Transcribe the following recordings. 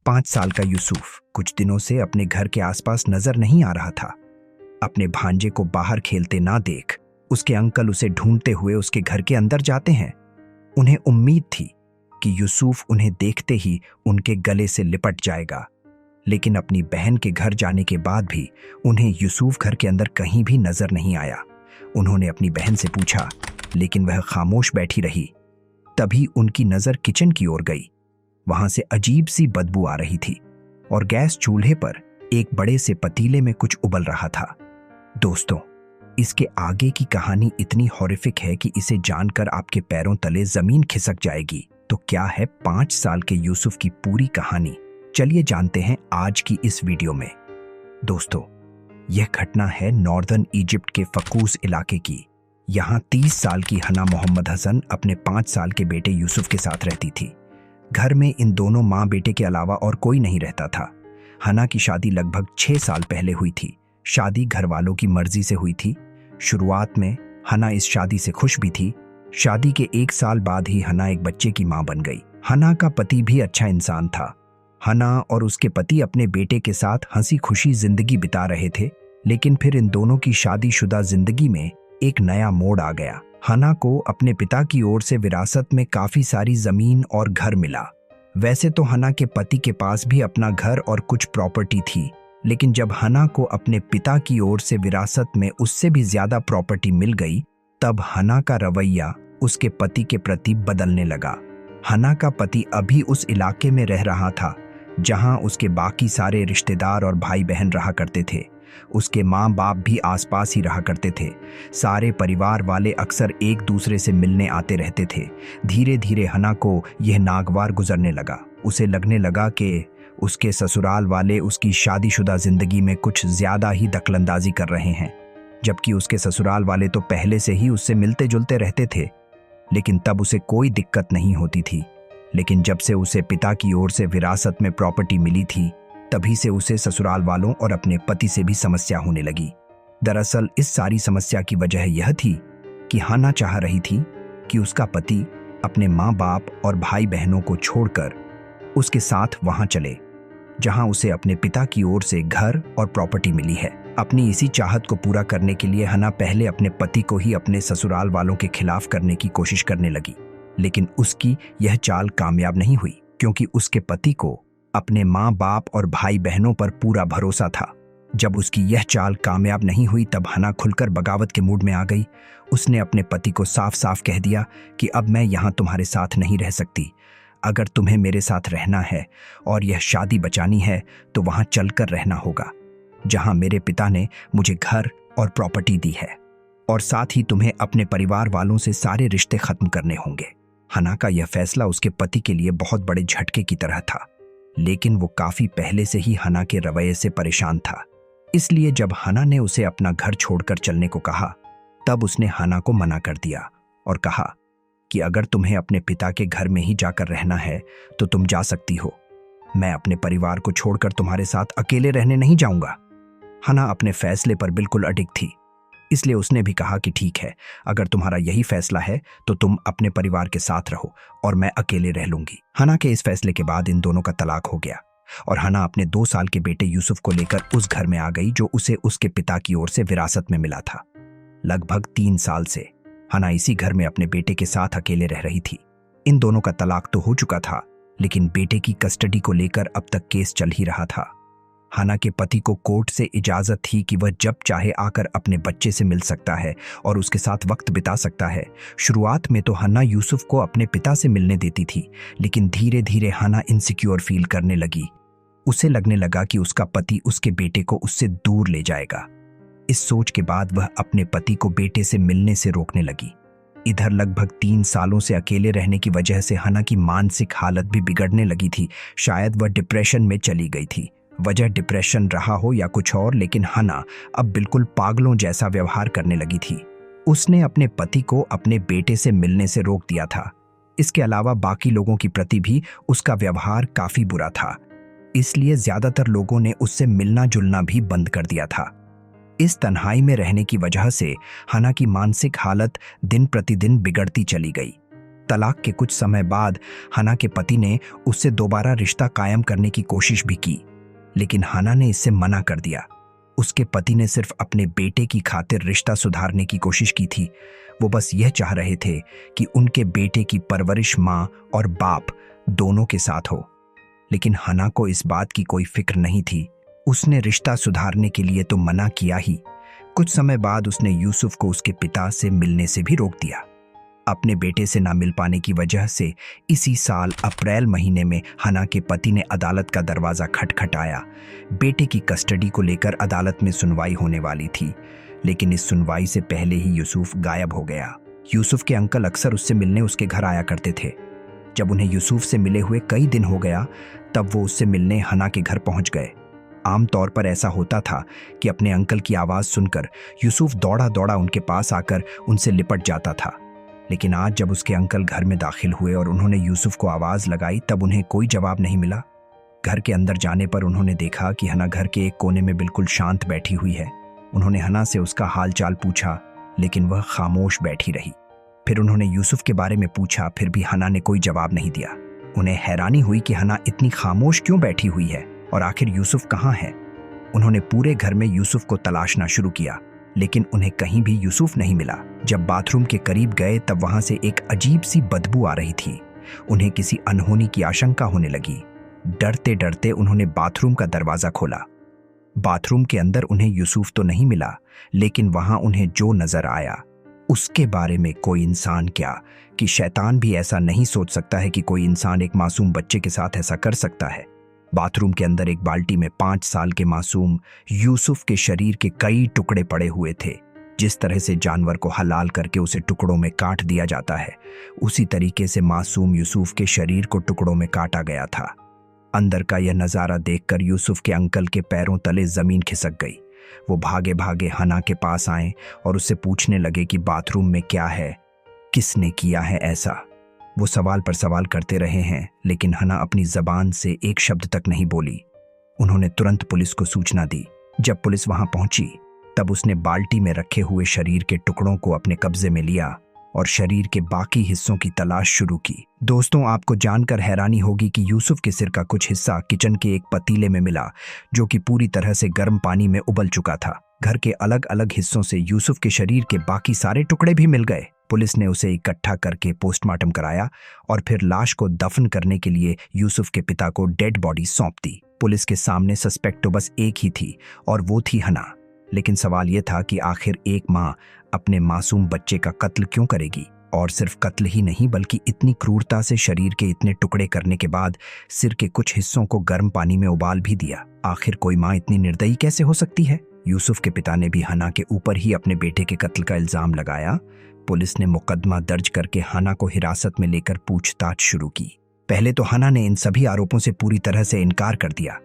5 साल का यूसुफ कुछ दिनों से अपने घर के आसपास नजर नहीं आ रहा था। अपने भांजे को बाहर खेलते ना देख उसके अंकल उसे ढूंढते हुए उसके घर के अंदर जाते हैं। उन्हें उम्मीद थी कि यूसुफ उन्हें देखते ही उनके गले से लिपट जाएगा, लेकिन अपनी बहन के घर जाने के बाद भी उन्हें यूसुफ घर के अंदर कहीं भी नजर नहीं आया। उन्होंने अपनी बहन से पूछा, लेकिन वह खामोश बैठी रही। तभी उनकी नजर किचन की ओर गई। वहां से अजीब सी बदबू आ रही थी और गैस चूल्हे पर एक बड़े से पतीले में कुछ उबल रहा था। दोस्तों, इसके आगे की कहानी इतनी हॉरिफिक है कि इसे जानकर आपके पैरों तले जमीन खिसक जाएगी। तो क्या है 5 साल के यूसुफ की पूरी कहानी? चलिए जानते हैं आज की इस वीडियो में। दोस्तों, यह घटना है नॉर्दर्न इजिप्ट के फकूस इलाके की। यहाँ 30 साल की हना मोहम्मद हसन अपने 5 साल के बेटे यूसुफ के साथ रहती थी। घर में इन दोनों माँ बेटे के अलावा और कोई नहीं रहता था। हना की शादी लगभग 6 साल पहले हुई थी। शादी घर वालों की मर्जी से हुई थी। शुरुआत में हना इस शादी से खुश भी थी। शादी के 1 साल बाद ही हना एक बच्चे की मां बन गई। हना का पति भी अच्छा इंसान था। हना और उसके पति अपने बेटे के साथ हंसी खुशी जिंदगी बिता रहे थे, लेकिन फिर इन दोनों की शादीशुदा जिंदगी में एक नया मोड़ आ गया। हना को अपने पिता की ओर से विरासत में काफी सारी जमीन और घर मिला। वैसे तो हना के पति के पास भी अपना घर और कुछ प्रॉपर्टी थी, लेकिन जब हना को अपने पिता की ओर से विरासत में उससे भी ज्यादा प्रॉपर्टी मिल गई, तब हना का रवैया उसके पति के प्रति बदलने लगा। हना का पति अभी उस इलाके में रह रहा था जहां उसके बाकी सारे रिश्तेदार और भाई बहन रहा करते थे। उसके माँ बाप भी आसपास ही रहा करते थे। सारे परिवार वाले अक्सर एक दूसरे से मिलने आते रहते थे। धीरे धीरे हना को यह नागवार गुजरने लगा। उसे लगने लगा कि उसके ससुराल वाले उसकी शादीशुदा जिंदगी में कुछ ज्यादा ही दखलंदाजी कर रहे हैं, जबकि उसके ससुराल वाले तो पहले से ही उससे मिलते जुलते रहते थे, लेकिन तब उसे कोई दिक्कत नहीं होती थी। लेकिन जब से उसे पिता की ओर से विरासत में प्रॉपर्टी मिली थी, तभी से उसे ससुराल वालों और अपने पति से भी समस्या होने लगी। दरअसल इस सारी समस्या की वजह यह थी कि हना चाह रही थी कि उसका पति अपने माँ बाप और भाई बहनों को छोड़कर उसके साथ वहां चले जहां उसे अपने पिता की ओर से घर और प्रॉपर्टी मिली है। अपनी इसी चाहत को पूरा करने के लिए हना पहले अपने पति को ही अपने ससुराल वालों के खिलाफ करने की कोशिश करने लगी, लेकिन उसकी यह चाल कामयाब नहीं हुई, क्योंकि उसके पति को अपने माँ बाप और भाई बहनों पर पूरा भरोसा था। जब उसकी यह चाल कामयाब नहीं हुई, तब हना खुलकर बगावत के मूड में आ गई। उसने अपने पति को साफ साफ कह दिया कि अब मैं यहाँ तुम्हारे साथ नहीं रह सकती। अगर तुम्हें मेरे साथ रहना है और यह शादी बचानी है तो वहां चलकर रहना होगा जहां मेरे पिता ने मुझे घर और प्रॉपर्टी दी है, और साथ ही तुम्हें अपने परिवार वालों से सारे रिश्ते खत्म करने होंगे। हना का यह फैसला उसके पति के लिए बहुत बड़े झटके की तरह था, लेकिन वो काफी पहले से ही हना के रवैये से परेशान था। इसलिए जब हना ने उसे अपना घर छोड़कर चलने को कहा, तब उसने हना को मना कर दिया और कहा कि अगर तुम्हें अपने पिता के घर में ही जाकर रहना है तो तुम जा सकती हो। मैं अपने परिवार को छोड़कर तुम्हारे साथ अकेले रहने नहीं जाऊंगा। हना अपने फैसले पर बिल्कुल अडिग थी, इसलिए उसने भी कहा कि ठीक है, अगर तुम्हारा यही फैसला है तो तुम अपने परिवार के साथ रहो और मैं अकेले रह लूंगी। हना के इस फैसले के बाद इन दोनों का तलाक हो गया और हना अपने 2 साल के बेटे यूसुफ को लेकर उस घर में आ गई जो उसे उसके पिता की ओर से विरासत में मिला था। लगभग 3 साल से हना इसी घर में अपने बेटे के साथ अकेले रह रही थी। इन दोनों का तलाक तो हो चुका था, लेकिन बेटे की कस्टडी को लेकर अब तक केस चल ही रहा था। हना के पति को कोर्ट से इजाजत थी कि वह जब चाहे आकर अपने बच्चे से मिल सकता है और उसके साथ वक्त बिता सकता है। शुरुआत में तो हना यूसुफ को अपने पिता से मिलने देती थी, लेकिन धीरे धीरे हना इनसिक्योर फील करने लगी। उसे लगने लगा कि उसका पति उसके बेटे को उससे दूर ले जाएगा। इस सोच के बाद वह अपने पति को बेटे से मिलने से रोकने लगी। इधर लगभग 3 सालों से अकेले रहने की वजह से हना की मानसिक हालत भी बिगड़ने लगी थी। शायद वह डिप्रेशन में चली गई थी। वजह डिप्रेशन रहा हो या कुछ और, लेकिन हना अब बिल्कुल पागलों जैसा व्यवहार करने लगी थी। उसने अपने पति को अपने बेटे से मिलने से रोक दिया था। इसके अलावा बाकी लोगों के प्रति भी उसका व्यवहार काफी बुरा था, इसलिए ज्यादातर लोगों ने उससे मिलना जुलना भी बंद कर दिया था। इस तन्हाई में रहने की वजह से हना की मानसिक हालत दिन प्रतिदिन बिगड़ती चली गई। तलाक के कुछ समय बाद हना के पति ने उससे दोबारा रिश्ता कायम करने की कोशिश भी की, लेकिन हना ने इससे मना कर दिया। उसके पति ने सिर्फ अपने बेटे की खातिर रिश्ता सुधारने की कोशिश की थी। वो बस यह चाह रहे थे कि उनके बेटे की परवरिश माँ और बाप दोनों के साथ हो, लेकिन हना को इस बात की कोई फिक्र नहीं थी। उसने रिश्ता सुधारने के लिए तो मना किया ही, कुछ समय बाद उसने यूसुफ को उसके पिता से मिलने से भी रोक दिया। अपने बेटे से ना मिल पाने की वजह से इसी साल अप्रैल महीने में हना के पति ने अदालत का दरवाजा खटखटाया। बेटे की कस्टडी को लेकर अदालत में सुनवाई होने वाली थी, लेकिन इस सुनवाई से पहले ही यूसुफ गायब हो गया। यूसुफ के अंकल अक्सर उससे मिलने उसके घर आया करते थे। जब उन्हें यूसुफ से मिले हुए कई दिन हो गया, तब वो उससे मिलने हना के घर पहुंच गए। आमतौर पर ऐसा होता था कि अपने अंकल की आवाज सुनकर यूसुफ दौड़ा दौड़ा उनके पास आकर उनसे लिपट जाता था, लेकिन आज जब उसके अंकल घर में दाखिल हुए और उन्होंने यूसुफ को आवाज लगाई, तब उन्हें कोई जवाब नहीं मिला। घर के अंदर जाने पर उन्होंने देखा कि हना घर के एक कोने में बिल्कुल शांत बैठी हुई है। उन्होंने हना से उसका हालचाल पूछा, लेकिन वह खामोश बैठी रही। फिर उन्होंने यूसुफ के बारे में पूछा, फिर भी हना ने कोई जवाब नहीं दिया। उन्हें हैरानी हुई कि हना इतनी खामोश क्यों बैठी हुई है और आखिर यूसुफ कहाँ है। उन्होंने पूरे घर में यूसुफ को तलाशना शुरू किया, लेकिन उन्हें कहीं भी यूसुफ नहीं मिला। जब बाथरूम के करीब गए, तब वहां से एक अजीब सी बदबू आ रही थी। उन्हें किसी अनहोनी की आशंका होने लगी। डरते डरते उन्होंने बाथरूम का दरवाजा खोला। बाथरूम के अंदर उन्हें यूसुफ तो नहीं मिला, लेकिन वहां उन्हें जो नजर आया उसके बारे में कोई इंसान क्या कि शैतान भी ऐसा नहीं सोच सकता है कि कोई इंसान एक मासूम बच्चे के साथ ऐसा कर सकता है। बाथरूम के अंदर एक बाल्टी में 5 साल के मासूम यूसुफ के शरीर के कई टुकड़े पड़े हुए थे। जिस तरह से जानवर को हलाल करके उसे टुकड़ों में काट दिया जाता है, उसी तरीके से मासूम यूसुफ के शरीर को टुकड़ों में काटा गया था। अंदर का यह नजारा देखकर यूसुफ के अंकल के पैरों तले जमीन खिसक गई। वो भागे भागे हना के पास आए और उससे पूछने लगे कि बाथरूम में क्या है, किसने किया है ऐसा। वो सवाल पर सवाल करते रहे हैं, लेकिन हना अपनी जबान से एक शब्द तक नहीं बोली। उन्होंने तुरंत पुलिस को सूचना दी। जब पुलिस वहां पहुंची, तब उसने बाल्टी में रखे हुए शरीर के टुकड़ों को अपने कब्जे में लिया और शरीर के बाकी हिस्सों की तलाश शुरू की। दोस्तों, आपको जानकर हैरानी होगी कि यूसुफ के सिर का कुछ हिस्सा किचन के एक पतीले में मिला, जो कि पूरी तरह से गर्म पानी में उबल चुका था। घर के अलग अलग हिस्सों से यूसुफ के शरीर के बाकी सारे टुकड़े भी मिल गए। पुलिस ने उसे इकट्ठा करके पोस्टमार्टम कराया और फिर लाश को दफन करने के लिए यूसुफ के पिता को डेड बॉडी सौंप दी। पुलिस के सामने सस्पेक्ट तो बस एक ही थी और वो थी हना। लेकिन सवाल यह था कि आखिर एक माँ अपने मासूम बच्चे का कत्ल क्यों करेगी, और सिर्फ कत्ल ही नहीं बल्कि इतनी क्रूरता से शरीर के इतने टुकड़े करने के बाद सिर के कुछ हिस्सों को गर्म पानी में उबाल भी दिया। आखिर कोई माँ इतनी निर्दयी कैसे हो सकती है। यूसुफ के पिता ने भी हना के ऊपर ही अपने बेटे के कत्ल का इल्जाम लगाया। पुलिस ने मुकदमा दर्ज करके हना को हिरासत में लेकर पूछताछ शुरू की। पहले तो हना ने इन सभी आरोपों से पूरी तरह से इनकार कर दिया,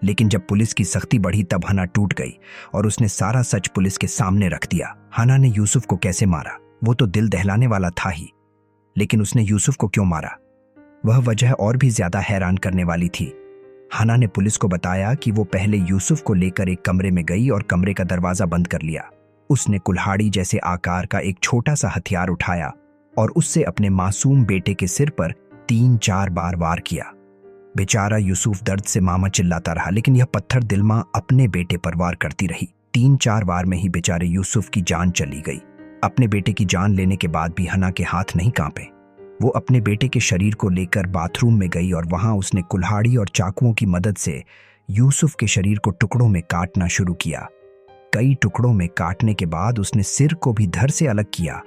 लेकिन जब पुलिस की सख्ती बढ़ी तब हना टूट गई और उसने सारा सच पुलिस के सामने रख दिया। हना ने यूसुफ को कैसे मारा, वो तो दिल दहलाने वाला था ही, लेकिन उसने यूसुफ को क्यों मारा, वह वजह और भी ज्यादा हैरान करने वाली थी। हना ने पुलिस को बताया कि वो पहले यूसुफ को लेकर एक कमरे में गई और कमरे का दरवाजा बंद कर लिया। उसने कुल्हाड़ी जैसे आकार का एक छोटा सा हथियार उठाया और उससे अपने मासूम बेटे के सिर पर 3-4 बार वार किया। बेचारा यूसुफ दर्द से मामा चिल्लाता रहा, लेकिन यह पत्थर दिल मां अपने बेटे पर वार करती रही। 3-4 बार में ही बेचारे यूसुफ की जान चली गई। अपने बेटे की जान लेने के बाद भी हना के हाथ नहीं कांपे। वो अपने बेटे के शरीर को लेकर बाथरूम में गई और वहां उसने कुल्हाड़ी और चाकुओं की मदद से यूसुफ के शरीर को टुकड़ों में काटना शुरू किया। कई टुकड़ों में काटने के बाद उसने सिर को भी धड़ से अलग किया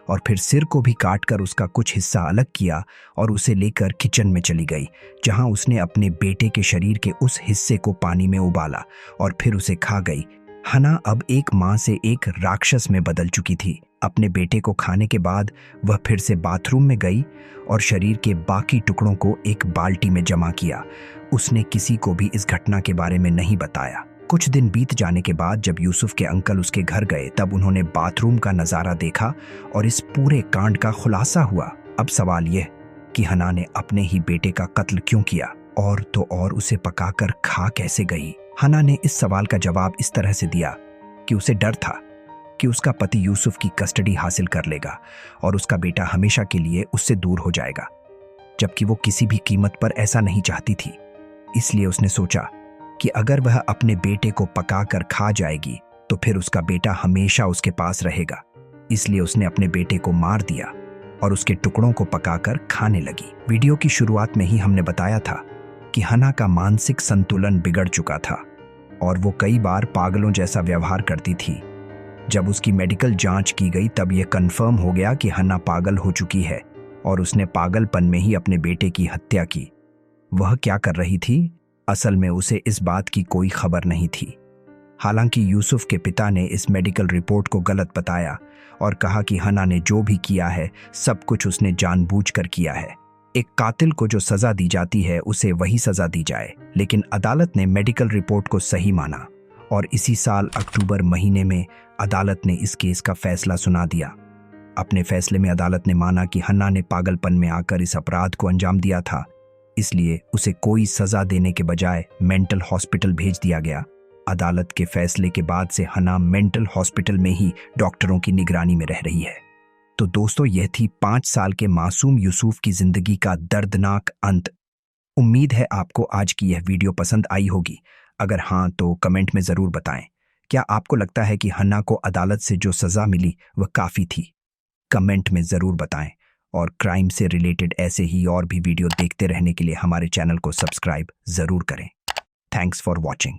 और फिर सिर को भी काटकर उसका कुछ हिस्सा अलग किया और उसे लेकर किचन में चली गई, जहां उसने अपने बेटे के शरीर के उस हिस्से को पानी में उबाला और फिर उसे खा गई। हना अब एक मां से एक राक्षस में बदल चुकी थी। अपने बेटे को खाने के बाद वह फिर से बाथरूम में गई और शरीर के बाकी टुकड़ों को एक बाल्टी में जमा किया। उसने किसी को भी इस घटना के बारे में नहीं बताया। कुछ दिन बीत जाने के बाद जब यूसुफ के अंकल उसके घर गए, तब उन्होंने बाथरूम का नजारा देखा और इस पूरे कांड का खुलासा हुआ। अब सवाल यह कि हना ने अपने ही बेटे का कत्ल क्यों किया, और तो और उसे पकाकर खा कैसे गई। हना ने इस सवाल का जवाब इस तरह से दिया कि उसे डर था कि उसका पति यूसुफ की कस्टडी हासिल कर लेगा और उसका बेटा हमेशा के लिए उससे दूर हो जाएगा, जबकि वो किसी भी कीमत पर ऐसा नहीं चाहती थी। इसलिए उसने सोचा कि अगर वह अपने बेटे को पकाकर खा जाएगी तो फिर उसका बेटा हमेशा उसके पास रहेगा। इसलिए उसने अपने बेटे को मार दिया और उसके टुकड़ों को पकाकर खाने लगी। वीडियो की शुरुआत में ही हमने बताया था कि हना का मानसिक संतुलन बिगड़ चुका था और वो कई बार पागलों जैसा व्यवहार करती थी। जब उसकी मेडिकल जांच की गई तब यह कंफर्म हो गया कि हना पागल हो चुकी है और उसने पागलपन में ही अपने बेटे की हत्या की। वह क्या कर रही थी? असल में उसे इस बात की कोई खबर नहीं थी। हालांकि यूसुफ के पिता ने इस मेडिकल रिपोर्ट को गलत बताया और कहा कि हना ने जो भी किया है सब कुछ उसने जानबूझकर किया है। एक कातिल को जो सजा दी जाती है उसे वही सजा दी जाए। लेकिन अदालत ने मेडिकल रिपोर्ट को सही माना और इसी साल अक्टूबर महीने में अदालत ने इस केस का फैसला सुना दिया। अपने फैसले में अदालत ने माना कि हन्ना ने पागलपन में आकर इस अपराध को अंजाम दिया था, इसलिए उसे कोई सजा देने के बजाय मेंटल हॉस्पिटल भेज दिया गया। अदालत के फैसले के बाद से हन्ना मेंटल हॉस्पिटल में ही डॉक्टरों की निगरानी में रह रही है। तो दोस्तों, यह थी 5 साल के मासूम यूसुफ की जिंदगी का दर्दनाक अंत। उम्मीद है आपको आज की यह वीडियो पसंद आई होगी। अगर हाँ तो कमेंट में जरूर बताएं। क्या आपको लगता है कि हन्ना को अदालत से जो सजा मिली वह काफी थी? कमेंट में जरूर बताएं और क्राइम से रिलेटेड ऐसे ही और भी वीडियो देखते रहने के लिए हमारे चैनल को सब्सक्राइब जरूर करें। Thanks for watching.